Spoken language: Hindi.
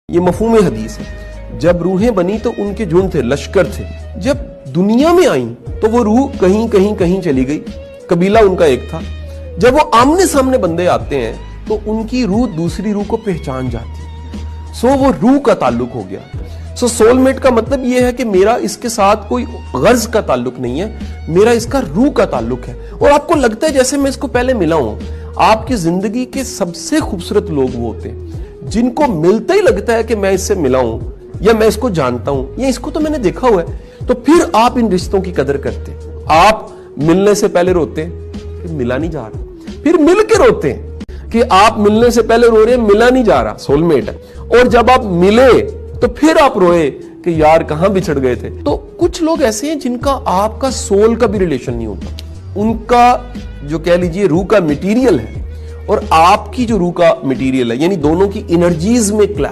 ये मफहूम हदीस है। जब रूहें बनी तो उनके झुंड थे, लश्कर थे। जब दुनिया में आई तो वो रूह कहीं कहीं कहीं चली गई। कबीला उनका एक था। जब वो आमने सामने बंदे आते हैं तो उनकी रूह दूसरी रूह को पहचान जाती है। सो वो रूह का ताल्लुक हो गया। सो सोलमेट का मतलब ये है कि मेरा इसके साथ कोई गर्ज का ताल्लुक नहीं है, मेरा इसका रूह का ताल्लुक है। और आपको लगता है जैसे मैं इसको पहले मिला हूं। आपकी जिंदगी के सबसे खूबसूरत लोग वो होते हैं जिनको मिलते ही लगता है कि मैं इससे मिला हूं, या मैं इसको जानता हूं, या इसको तो मैंने देखा हुआ है। तो फिर आप इन रिश्तों की कदर करते हैं। आप मिलने से पहले रोते हैं कि मिला नहीं जा रहा, फिर मिल के रोते हैं कि आप मिलने से पहले रो रहे हैं, मिला नहीं जा रहा, सोलमेट है। और जब आप मिले तो फिर आप रोए कि यार कहां बिछड़ गए थे। तो कुछ लोग ऐसे हैं जिनका आपका सोल का भी रिलेशन नहीं होता। उनका जो कह लीजिए रूह का मटेरियल है और आपकी जो रूह का मटेरियल है, यानी दोनों की एनर्जीज में क्लैश